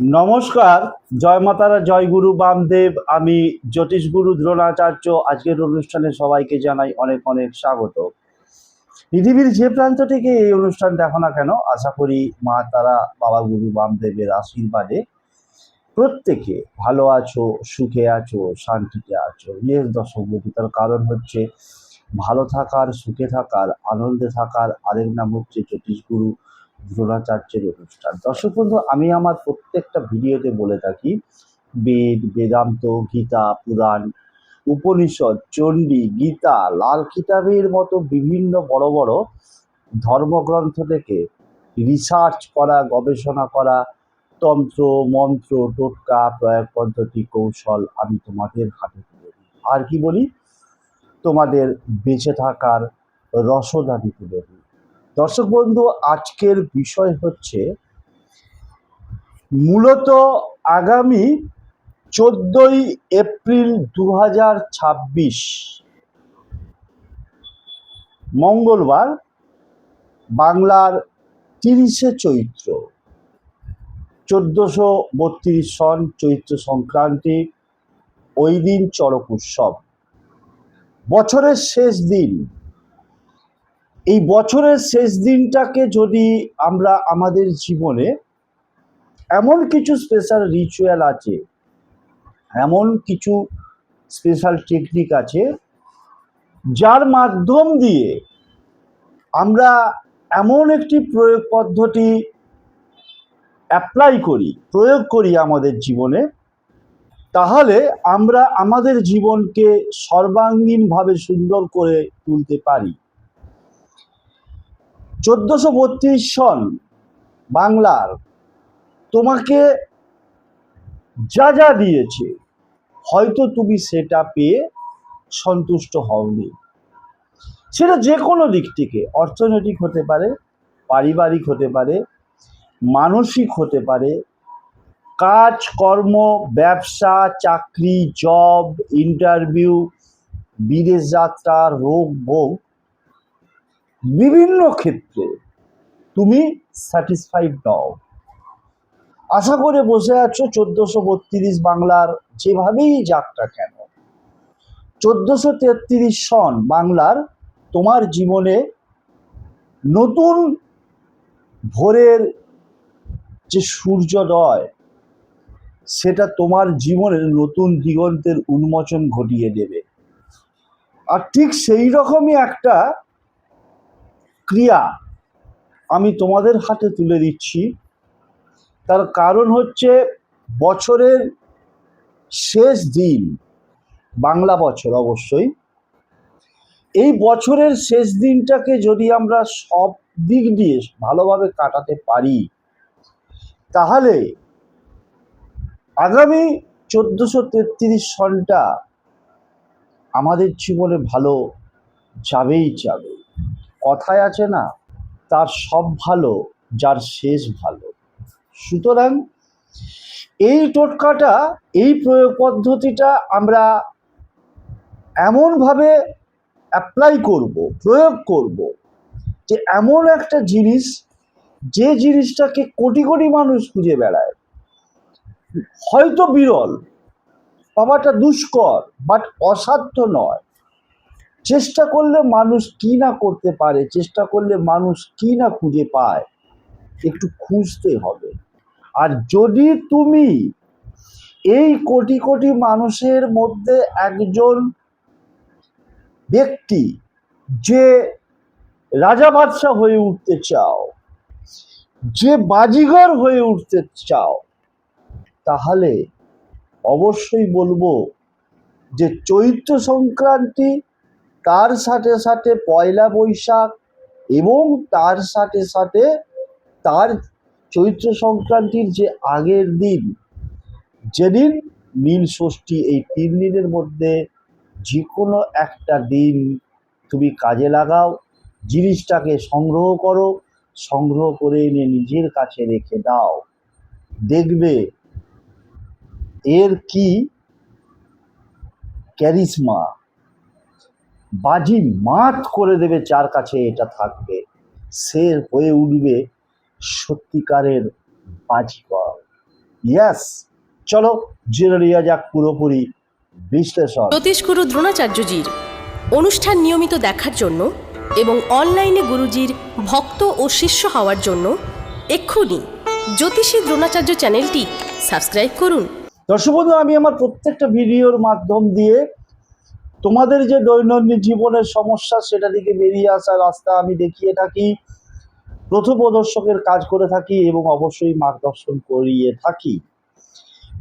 নমস্কার, জয় মাতারা, জয় গুরু বামদেব। আমি জ্যোতিষ গুরু দ্রোণাচার্য। আজকের অনুষ্ঠানে সবাইকে জানাই অনেক অনেক স্বাগত। পৃথিবীর যে প্রান্ত থেকে এই অনুষ্ঠান দেখো না কেন, আশা করি মা তারা, বাবা গুরু বামদেবের আশীর্বাদে প্রত্যেকে ভালো আছো, সুখে আছো, শান্তিতে আছো। ইয়েস দর্শক বন্ধু, তার কারণ হচ্ছে ভালো থাকার, সুখে থাকার, আনন্দে থাকার আরেক নাম হচ্ছে জ্যোতিষগুরু দ্রোণাচার্যের অনুষ্ঠান। দর্শক বন্ধু, আমি আমার প্রত্যেকটা ভিডিওতে বলে থাকি বেদ, বেদান্ত, গীতা, পুরাণ, উপনিষদ, চণ্ডী, গীতা, লাল কিতাবের মতো বিভিন্ন বড় বড় ধর্মগ্রন্থ থেকে রিসার্চ করা, গবেষণা করা তন্ত্র, মন্ত্র, টোটকা, প্রয়োগ পদ্ধতি, কৌশল আমি তোমাদের হাতে তুলে দিই। আর কি বলি, তোমাদের বেঁচে থাকার রসদ তুলে দিই। দর্শক বন্ধু, আজকের বিষয় হচ্ছে মূলত আগামী 14ই এপ্রিল 2026 মঙ্গলবার, বাংলার 30শে চৈত্র, 1432 সন, চৈত্র সংক্রান্তি। ওই দিন চড়ক উৎসব, বছরের শেষ দিন। এই বছরের শেষ দিনটাকে যদি আমরা আমাদের জীবনে এমন কিছু স্পেশাল রিচুয়াল আছে, এমন কিছু স্পেশাল টেকনিক আছে, যার মাধ্যম দিয়ে আমরা এমন একটি প্রয়োগ পদ্ধতি প্রয়োগ করি আমাদের জীবনে, তাহলে আমরা আমাদের জীবনকে সর্বাঙ্গীনভাবে সুন্দর করে তুলতে পারি। 1432 সন বাংলার তোমাকে যা যা দিয়েছে, হয়তো তুমি সেটা পেয়ে সন্তুষ্ট হওনি। সেটা যে কোনো দিক থেকে, অর্থনৈতিক হতে পারে, পারিবারিক হতে পারে, মানসিক হতে পারে, কাজ কর্ম, ব্যবসা, চাকরি, জব, ইন্টারভিউ, বিদেশ যাত্রা, রোগ ভোগ, বিভিন্ন ক্ষেত্রে তুমি স্যাটিসফাইড নও। আশা করে বসে আছো 1432 বাংলার যেভাবেই যাক না কেন, 1433 সন বাংলার তোমার জীবনে নতুন ভোরের যে সূর্যোদয়, সেটা তোমার জীবনের নতুন দিগন্তের উন্মোচন ঘটিয়ে দেবে। আর ঠিক সেই রকমই একটা ক্রিয়া আমি তোমাদের হাতে তুলে দিচ্ছি। তার কারণ হচ্ছে বছরের শেষ দিন, বাংলা বছর অবশ্যই, এই বছরের শেষ দিনটাকে যদি আমরা সব দিক দিয়ে ভালোভাবে কাটাতে পারি, তাহলে আগামী 1433 সনটা আমাদের জীবনে ভালো যাবেই যাবে। কথায় আছে না, তার সব ভালো যার শেষ ভালো। সুতরাং এই টোটকাটা, এই প্রয়োগ পদ্ধতিটা আমরা এমনভাবে প্রয়োগ করব যে এমন একটা জিনিস, যে জিনিসটাকে কোটি কোটি মানুষ খুঁজে বেড়ায়, হয়তো বিরল, পাওয়াটা দুষ্কর, বাট অসাধ্য নয়। চেষ্টা করলে মানুষ কি না করতে পারে, চেষ্টা করলে মানুষ কি না খুঁজে পায়, একটু খুঁজতে হবে। আর যদি তুমি এই কোটি কোটি মানুষের মধ্যে একজন ব্যক্তি যে রাজা বাদশাহ হয়ে উঠতে চাও, যে বাজিগর হয়ে উঠতে চাও, তাহলে অবশ্যই বলবো যে চৈত্র সংক্রান্তি, তার সাথে সাথে পয়লা বৈশাখ, এবং তার সাথে সাথে তার চৈত্র সংক্রান্তির যে আগের দিন, যেদিন নীল ষষ্ঠী, এই 3 দিনের মধ্যে যে কোনো একটা দিন তুমি কাজে লাগাও। জিনিসটাকে সংগ্রহ করো, সংগ্রহ করে এনে নিজের কাছে রেখে দাও। দেখবে এর কি ক্যারিশমা, বাজি মাত করে দেবে। যার কাছে এটা থাকবে, সে হয়ে উঠবে সত্যিকারের বাজিকর। ইয়েস, চলো জেনে নেওয়া যাক পুরোপুরি বিশ্লেষণ। জ্যোতিষগুরু দ্রোণাচার্যজির অনুষ্ঠান নিয়মিত দেখার জন্য এবং অনলাইনে গুরুজির ভক্ত ও শিষ্য হওয়ার জন্য এক্ষুনি জ্যোতিষী দ্রোণাচার্য চ্যানেলটি সাবস্ক্রাইব করুন। দর্শক বন্ধু, আমি আমার প্রত্যেকটা ভিডিওর মাধ্যম দিয়ে তোমাদের যে দৈনন্দিন জীবনের সমস্যা সেটা থেকে বেরিয়ে আসার রাস্তা আমি দেখিয়ে থাকি, পথপ্রদর্শকের কাজ করে থাকি এবং অবশ্যই মার্গদর্শন করিয়ে থাকি।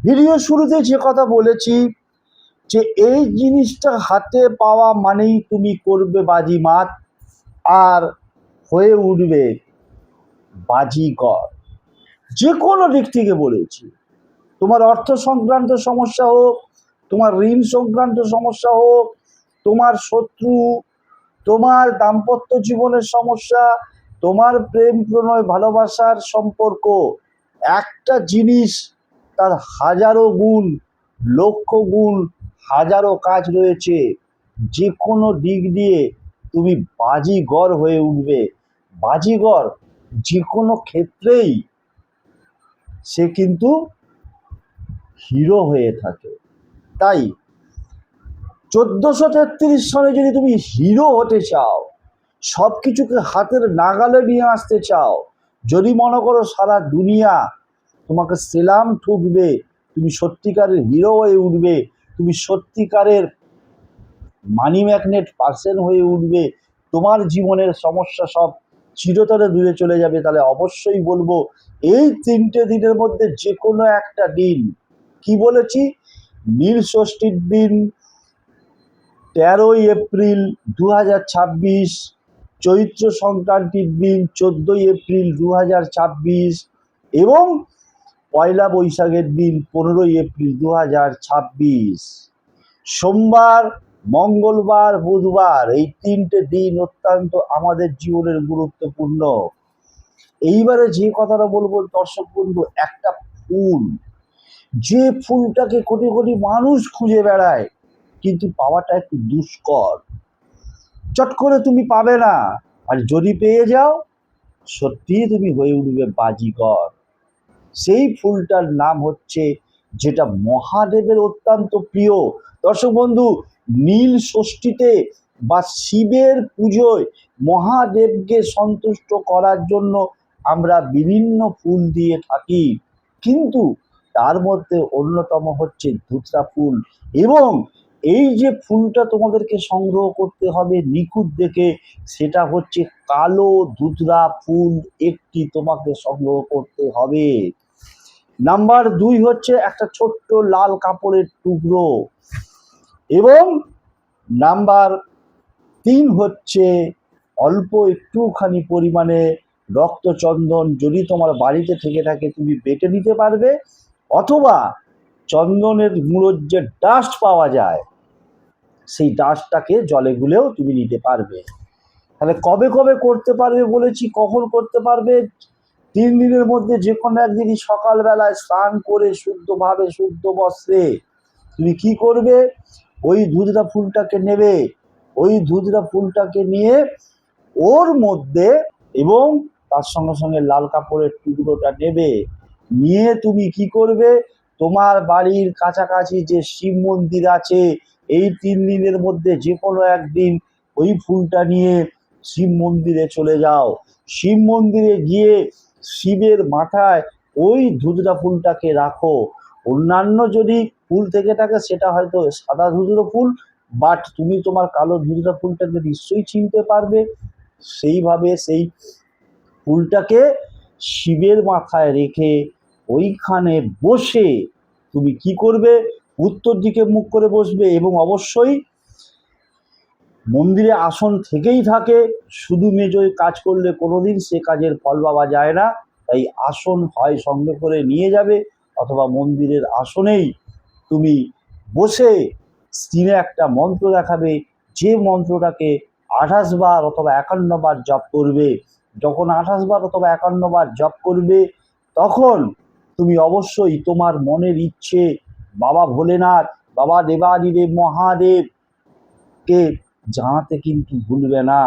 ভিডিও শুরুতে যে কথা বলেছি যে এই জিনিসটা হাতে পাওয়া মানেই তুমি করবে বাজিমাত আর হয়ে উঠবে বাজিগর। যে কোনো দিক থেকে বলেছি, তোমার অর্থ সংক্রান্ত সমস্যা হোক, তোমার ঋণ সংক্রান্ত সমস্যা হোক, তোমার শত্রু, তোমার দাম্পত্য জীবনের সমস্যা, তোমার প্রেম প্রণয় ভালোবাসার সম্পর্ক, একটা জিনিস তার হাজারো গুণ, লক্ষ গুণ, হাজারো কাজ রয়েছে। যে কোনো দিক দিয়ে তুমি বাজিগর হয়ে উঠবে। বাজিগর যে কোনো ক্ষেত্রেই সে কিন্তু হিরো হয়ে থাকে। তাই 1433 সালে যদি তুমি হিরো হতে চাও, সব কিছুকে হাতের নাগালে নিয়ে আসতে চাও, যদি মনে করো সারা দুনিয়া তোমাকে সেলাম ঠুকবে, তুমি সত্যিকারের হিরো হয়ে উঠবে, তুমি সত্যিকারের মানি ম্যাগনেট পার্সন হয়ে উঠবে, তোমার জীবনের সমস্যা সব চিরতরে দূরে চলে যাবে, তাহলে অবশ্যই বলবো এই 3টে দিনের মধ্যে যে কোনো একটা দিন, কি বলেছি, নীল ষষ্ঠীর দিন 13ই এপ্রিল 2026, চৈত্র সংক্রান্তির দিন 14ই এপ্রিল 2026 এবং পয়লা বৈশাখের দিন 15ই এপ্রিল 2026। সোমবার, মঙ্গলবার, বুধবার, এই 3টে দিন অত্যন্ত আমাদের জীবনের গুরুত্বপূর্ণ। এইবারে যে কথাটা বলবো দর্শক বন্ধু, একটা ফুল, যে ফুলটাকে কোটি কোটি মানুষ খুঁজে বেড়ায় কিন্তু পাওয়াটা একটু দুষ্কর, চট করে তুমি পাবে না, আর যদি পেয়ে যাও সত্যিই তুমি হয়ে উঠবে বাজিগর। সেই ফুলটার নাম হচ্ছে, যেটা মহাদেবের অত্যন্ত প্রিয়। দর্শক বন্ধু, নীল ষষ্ঠীতে বা শিবের পুজোয় মহাদেবকে সন্তুষ্ট করার জন্য আমরা বিভিন্ন ফুল দিয়ে থাকি, কিন্তু তার মধ্যে অন্যতম হচ্ছে ধুতরা ফুল। এবং এই যে ফুলটা তোমাদেরকে সংগ্রহ করতে হবে নিখুঁত দেখে, সেটা হচ্ছে কালো ধুতরা ফুল একটি তোমাকে সংগ্রহ করতে হবে। নাম্বার 2 হচ্ছে একটা ছোট্ট লাল কাপড়ের টুকরো, এবং নাম্বার 3 হচ্ছে অল্প একটুখানি পরিমাণে রক্তচন্দন। যদি তোমার বাড়িতে থেকে থাকে তুমি বেটে নিতে পারবে, অথবা চন্দনের গুঁড়োর যে ডাস্ট পাওয়া যায় সেই ডাস্টটাকে জলে গুলেও তুমি নিতে পারবে। তাহলে কবে কবে করতে পারবে বলেছি, কখন করতে পারবে? 3 দিনের মধ্যে যে কোনো একদিনই সকালবেলায় স্নান করে শুদ্ধভাবে শুদ্ধ বস্ত্রে তুমি কি করবে, ওই ধুতরা ফুলটাকে নেবে, ওই ধুতরা ফুলটাকে নিয়ে ওর মধ্যে এবং তার সঙ্গে সঙ্গে লাল কাপড়ের টুকরোটা নেবে, নিয়ে তুমি কি করবে, তোমার বাড়ির কাছাকাছি যে শিব মন্দির আছে, এই 3 দিনের মধ্যে যে কোনো একদিন ওই ফুলটা নিয়ে শিব মন্দিরে চলে যাও। শিব মন্দিরে গিয়ে শিবের মাথায় ওই ধুতরা ফুলটাকে রাখো। অন্যান্য যদি ফুল থেকে থাকে সেটা হয়তো সাদা ধুতরো ফুল, বাট তুমি তোমার কালো ধুতরা ফুলটাকে নিশ্চয়ই চিনতে পারবে। সেইভাবে সেই ফুলটাকে শিবের মাথায় রেখে ওইখানে বসে তুমি কি করবে, উত্তর দিকে মুখ করে বসবে, এবং অবশ্যই মন্দিরে আসন থেকেই থাকে, শুধু মেজোয় কাজ করলে কোনোদিন সে কাজের ফল পাওয়া যায় না। তাই আসন হয় সঙ্গে করে নিয়ে যাবে, অথবা মন্দিরের আসনেই তুমি বসে স্ক্রিনে একটা মন্ত্র দেখাবে, যে মন্ত্রটাকে 28 বার অথবা 51 বার জপ করবে। যখন 28 বার অথবা 51 বার জপ করবে, তখন তুমি অবশ্যই তোমার মনের ইচ্ছে বাবা ভোলেনাথ, বাবা দেবাদিদেব মহাদেবকে জানাতে কিন্তু ভুলবে না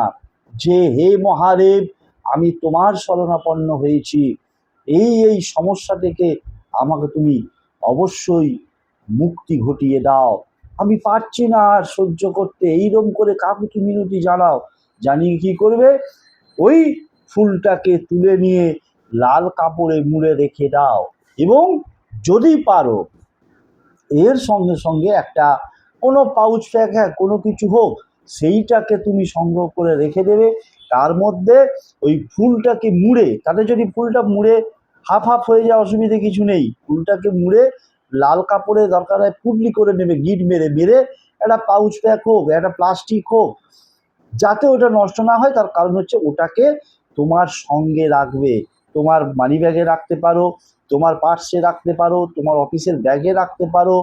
যে হে মহাদেব, আমি তোমার শরণাপন্ন হয়েছি, এই সমস্যা থেকে আমাকে তুমি অবশ্যই মুক্তি ঘটিয়ে দাও, আমি পারছি না আর সহ্য করতে, এইরকম করে কাকুতি মিনতি জানাও। জানিয়ে কি করবে, ওই ফুলটাকে তুলে নিয়ে লাল কাপড়ে মুড়ে রেখে দাও, এবং যদি পারো এর সঙ্গে সঙ্গে একটা কোনো পাউচ প্যাক, হ্যাঁ কোনো কিছু হোক, সেইটাকে তুমি সংগ্রহ করে রেখে দেবে। তার মধ্যে ওই ফুলটাকে মুড়ে, তাতে যদি ফুলটা মুড়ে হাফ হাফ হয়ে যায় অসুবিধে কিছু নেই, ফুলটাকে মুড়ে লাল কাপড়ে দরকার হয় পুটলি করে নেবে, গিট মেরে মেরে একটা পাউচ প্যাক হোক, একটা প্লাস্টিক হোক, যাতে ওটা নষ্ট না হয়। তার কারণ হচ্ছে ওটাকে তোমার সঙ্গে রাখবে, তোমার মানি ব্যাগে রাখতে পারো, তোমার পার্সে রাখতে পারো, তোমার অফিসের ব্যাগে রাখতে পারো,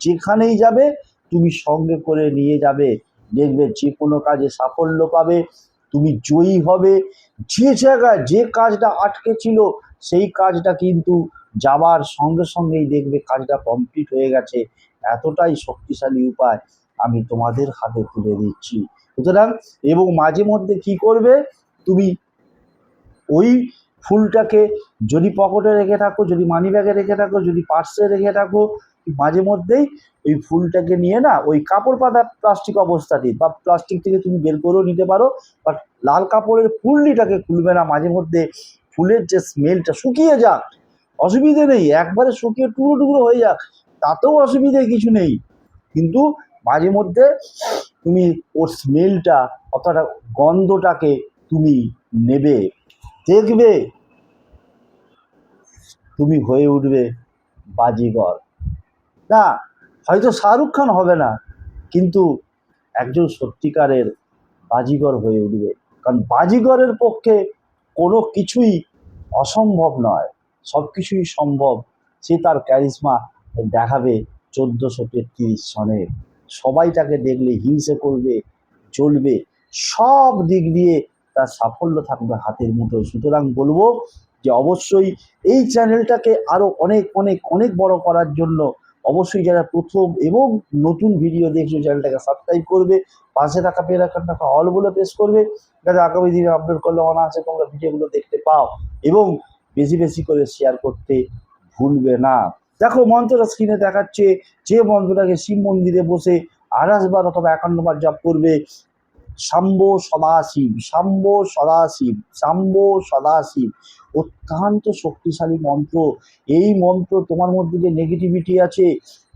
যেখানেই যাবে তুমি সঙ্গে করে নিয়ে যাবে। দেখবে যে কোনো কাজে সাফল্য পাবে, তুমি জয়ী হবে। যে জায়গায় যে কাজটা আটকে ছিল সেই কাজটা কিন্তু যাবার সঙ্গে সঙ্গেই দেখবে কাজটা কমপ্লিট হয়ে গেছে। এতটাই শক্তিশালী উপায় আমি তোমাদের হাতে তুলে দিচ্ছি। সুতরাং এবং মাঝে মধ্যে কি করবে, তুমি ওই ফুলটাকে যদি পকেটে রেখে থাকো, যদি মানি ব্যাগে রেখে থাকো, যদি পার্সে রেখে থাকো, মাঝে মধ্যেই ওই ফুলটাকে নিয়ে না ওই কাপড় পাতা প্লাস্টিক অবস্থাটি বা প্লাস্টিক থেকে তুমি বের করেও নিতে পারো, বাট লাল কাপড়ের ফুললিটাকে খুলবে না। মাঝে মধ্যে ফুলের যে স্মেলটা শুকিয়ে যাক, অসুবিধে নেই, একবারে শুকিয়ে টুকরো টুকরো হয়ে যাক, তাতেও অসুবিধে কিছু নেই, কিন্তু মাঝে মধ্যে তুমি ওর স্মেলটা অর্থাৎ গন্ধটাকে তুমি নেবে, দেখবে তুমি হয়ে উঠবে বাজিগর। না, হয়তো শাহরুখ খান হবে না, কিন্তু একজন সত্যিকারের বাজিগর হয়ে উঠবে। কারণ বাজিগরের পক্ষে কোনো কিছুই অসম্ভব নয়, সব কিছুই সম্ভব। সে তার ক্যারিশমা দেখাবে 1433 সনে, সবাই তাকে দেখলে হিংসে করবে, চলবে, সব দিক দিয়ে তার সাফল্য থাকবে হাতের মুঠোয়। সুতরাং বলবো যে অবশ্যই এই চ্যানেলটাকে আরও অনেক অনেক অনেক বড় করার জন্য অবশ্যই যারা প্রথম এবং নতুন ভিডিও দেখছো চ্যানেলটাকে সাবস্ক্রাইব করবে, পাশে থাকা বেল আইকনটাকে অল বলে প্রেস করবে, যাতে আগামী দিনে আপলোড করলে অনায়াসে তোমরা ভিডিওগুলো দেখতে পাও, এবং বেশি বেশি করে শেয়ার করতে ভুলবে না। দেখো মন্ত্রটা স্ক্রিনে দেখাচ্ছে, যে মন্ত্রটাকে শিব মন্দিরে বসে 28 বার অথবা 51 বার জপ করবে, শাম্বো সদাশিব, শাম্বো সদাশিব, শাম্বো সদাশিব, অত্যন্ত শক্তিশালী মন্ত্র। এই মন্ত্র তোমার মধ্যে যে নেগেটিভিটি আছে,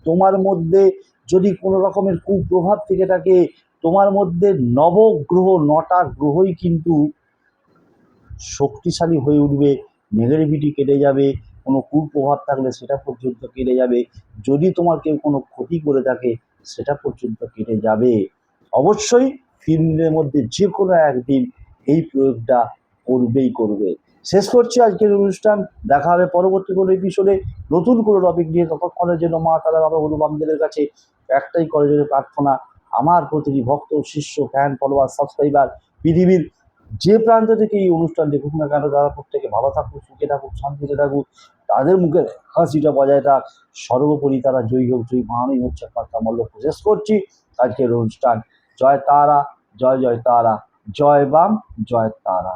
তোমার মধ্যে যদি কোনো রকমের কুপ্রভাব থেকে থাকে, তোমার মধ্যে নবগ্রহ 9টা গ্রহই কিন্তু শক্তিশালী হয়ে উঠবে, নেগেটিভিটি কেটে যাবে, কোনো কুপ্রভাব থাকলে সেটা পর্যন্ত কেটে যাবে, যদি তোমার কেউ কোনো ক্ষতি করে থাকে সেটা পর্যন্ত কেটে যাবে। অবশ্যই 3 দিনের মধ্যে যে কোনো একদিন এই প্রয়োগটা করবেই করবে। শেষ করছি আজকের অনুষ্ঠান, দেখা হবে পরবর্তী কোনো এপিসোডে নতুন কোনো টপিক নিয়ে। ততক্ষণের জন্য মা তারা বাবা গুরু বামদের কাছে একটাই করে যদি প্রার্থনা, আমার প্রতিটি ভক্ত শিষ্য ফ্যান ফলোয়ার সাবস্ক্রাইবার পৃথিবীর যে প্রান্ত থেকে এই অনুষ্ঠান দেখুক না কেন, তারা প্রত্যেকে ভালো থাকুক, সুখে থাকুক, শান্তিতে থাকুক, তাদের মুখের হাসিটা বজায় থাক, সর্বোপরি তারা জয়ী হোক, জয়ী বানানোই হচ্ছে আমার লক্ষ্য। শেষ করছি আজকের অনুষ্ঠান। জয় তারা, জয় জয় তারা, জয় বাম, জয় তারা।